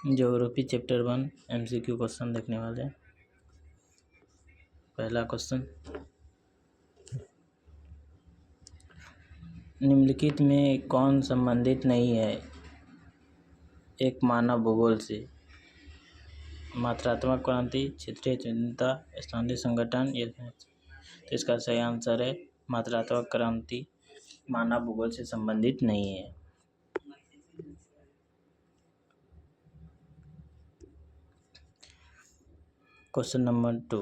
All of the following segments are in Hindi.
ज्योग्राफी चैप्टर 1 MCQ क्वेश्चन देखने वाले हैं। पहला क्वेश्चन, निम्नलिखित में कौन संबंधित नहीं है एक मानव भूगोल से? मात्रात्मक क्रांति, क्षेत्रीय चिंता, स्थानीय संगठन। तो इसका सही आंसर है मात्रात्मक क्रांति मानव भूगोल से संबंधित नहीं है। क्वेश्चन नंबर 2,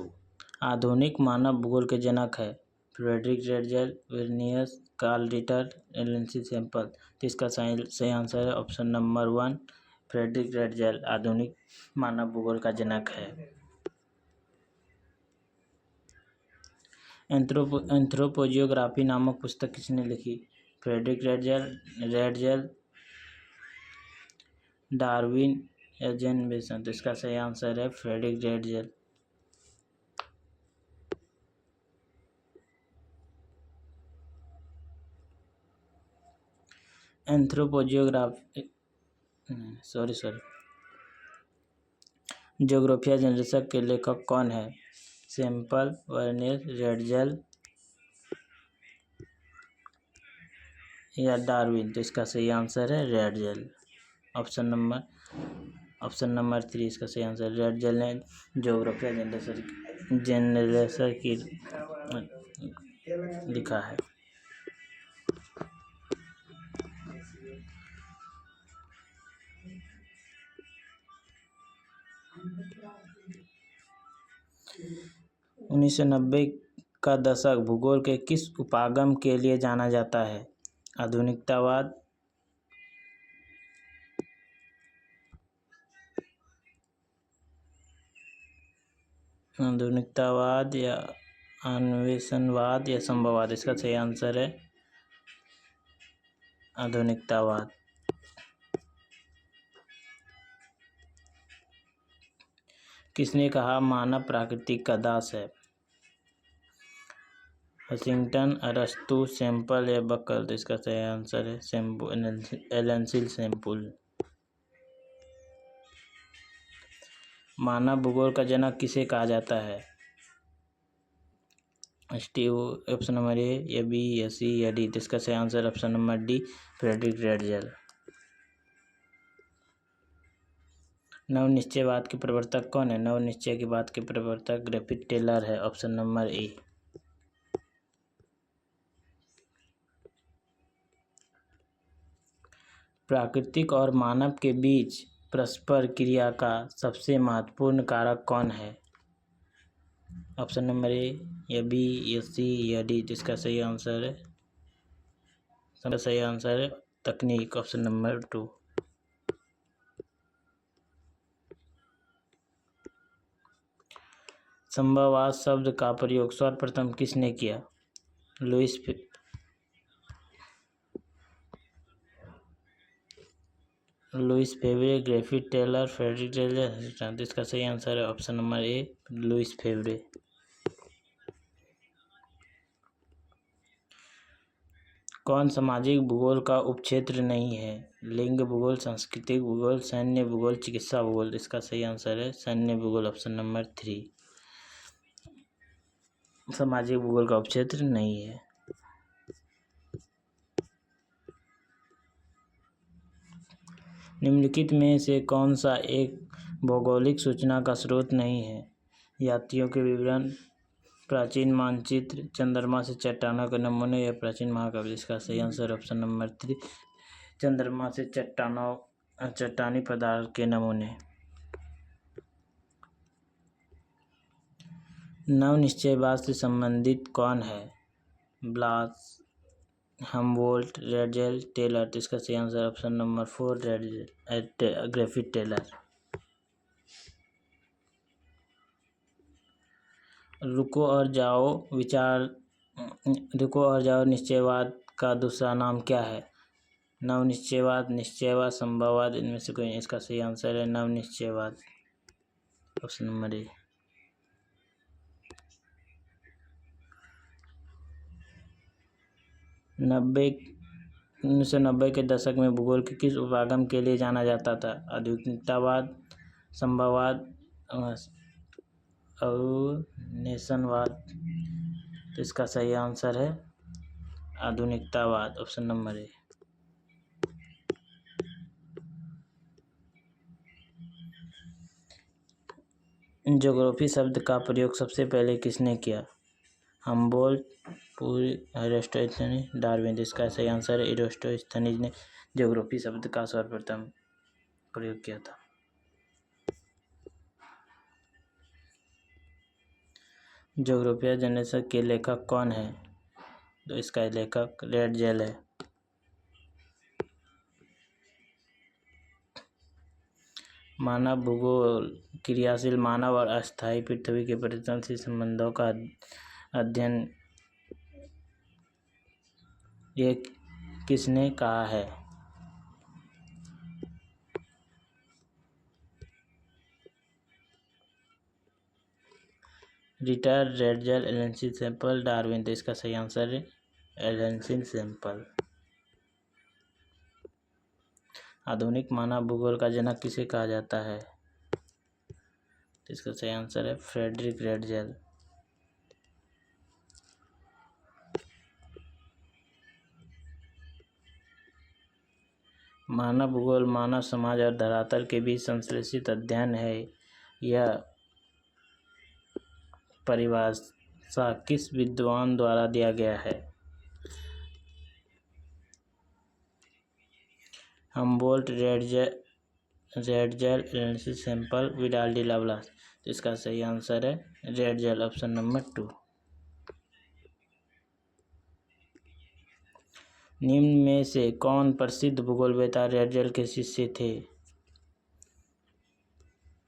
आधुनिक मानव भूगोल के जनक है Friedrich Ratzel, Varenius, Carl Ritter, Ellen Semple. तो इसका सही आंसर है ऑप्शन नंबर 1, फ्रेडरिक रेडजेल आधुनिक मानव भूगोल का जनक है। एंथ्रोपोजियोग्राफी नामक पुस्तक किसने लिखी? फ्रेडरिक रेडजेल, डार्विन या जेन बेसन। तो इसका सही आंसर है फ्रेडरिक रेडजेल। ज्योग्राफिया जनरेशन के लेखक कौन है? सैंपल, वर्नियर, रेडजेल या डार्विन। तो इसका सही आंसर है रेडजेल। ऑप्शन नंबर 3 इसका सही आंसर। रेडजेल ने ज्योग्राफिया जनरेशन की लिखा है। उन्नीस सौ 90 का दशक भूगोल के किस उपागम के लिए जाना जाता है? आधुनिकतावाद, या अन्वेषणवाद या संभववाद। इसका सही आंसर है आधुनिकतावाद। किसने कहा मानव प्रकृति का दास है? हंटिंगटन, अरस्तू, सैंपल या बकल। तो इसका सही आंसर है एलेंसी सैंपल। मानव भूगोल का जनक किसे कहा जाता है? स्टीव, ऑप्शन नंबर ए या बी या सी या डी। तो इसका सही answer option number D, Friedrich Ratzel. नवनिश्चयवाद के प्रवर्तक कौन है? नवनिश्चय की बात के प्रवर्तक ग्रिफिथ टेलर है। Option number A. प्राकृतिक और मानव के बीच परस्पर क्रिया का सबसे महत्वपूर्ण कारक कौन है? ऑप्शन नंबर ए या बी या सी या डी। इसका सही आंसर है तकनीक। Option number 2। संभववाद शब्द का प्रयोग सर्वप्रथम किसने किया? Louis Febvre, Griffith Taylor, Friedrich Ratzel. इसका सही आंसर है option number A, Louis Febvre. कौन सामाजिक भूगोल का उपक्षेत्र नहीं है? लिंग भूगोल, सांस्कृतिक भूगोल, सैन्य भूगोल, चिकित्सा भूगोल। इसका सही आंसर है सैन्य भूगोल। ऑप्शन नंबर 3 सामाजिक भूगोल का उपक्षेत्र नहीं है। निम्नलिखित में से कौन सा एक भौगोलिक सूचना का स्रोत नहीं है? यात्रियों के विवरण, प्राचीन मानचित्र, चंद्रमा से चट्टानों के नमूने या प्राचीन महाकाव्य। इसका सही आंसर ऑप्शन नंबर 3, चंद्रमा से चट्टानी पदार्थ के नमूने। नवनिश्चयवाद से संबंधित कौन है? Blache, Humboldt, Ratzel, Taylor. तो इसका सही answer option number 4, Griffith Taylor. रुको और जाओ निश्चयवाद का दूसरा नाम क्या है? नवनिश्चयवाद, निश्चयवाद, संभववाद। इनमें से कोई। इसका सही आंसर है नवनिश्चयवाद। ऑप्शन नंबर ए। 1990 के दशक में भूगोल के किस उपागम के लिए जाना जाता था? आधुनिकतावाद, संभववाद और नेशनवाद। तो इसका सही आंसर है आधुनिकतावाद, ऑप्शन नंबर ए। ज्योग्राफी शब्द का प्रयोग सबसे पहले किसने किया? Humboldt, Eratosthenes, Darwin. इसका सही आंसर है इराटोस्थेनीज ने ज्योग्राफी शब्द का सर्वप्रथम प्रयोग किया था। ज्योग्राफिया जनरेशन के लेखक कौन है? तो इसका लेखक रेडजेल है। मानव भूगोल क्रियाशील मानव और अस्थायी पृथ्वी के परिवर्तनशील संबंधों का अध्ययन ये किसने कहा है? Ritter, Ratzel, Ellen Semple, Darwin. तो इसका सही आंसर है एलन सैंपल। आधुनिक मानव भूगोल का जनक किसे कहा जाता है? तो इसका सही आंसर है फ्रेडरिक रेडजेल। मानव भूगोल मानव समाज और धरातल के बीच संश्लेषित अध्ययन है। यह परिभाषा किस विद्वान द्वारा दिया गया है? Humboldt, Ratzel, Ellen Semple, Vidal de Lablache. तो इसका सही आंसर है रेडजेल, ऑप्शन नंबर 2। निम्न में से कौन प्रसिद्ध भूगोलवेत्ता रेडजेल के शिष्य थे?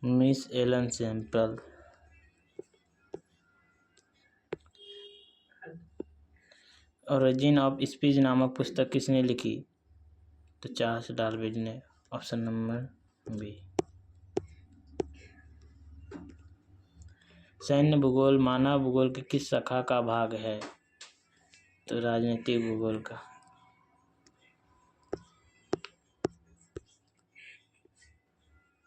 Miss Ellen Semple. Origin of speech नामक पुस्तक किसने लिखी? तो चार्ल्स डार्विन ने, ऑप्शन नंबर बी। सैन्य भूगोल मानव भूगोल की किस शाखा का भाग है? तो राजनीतिक भूगोल का।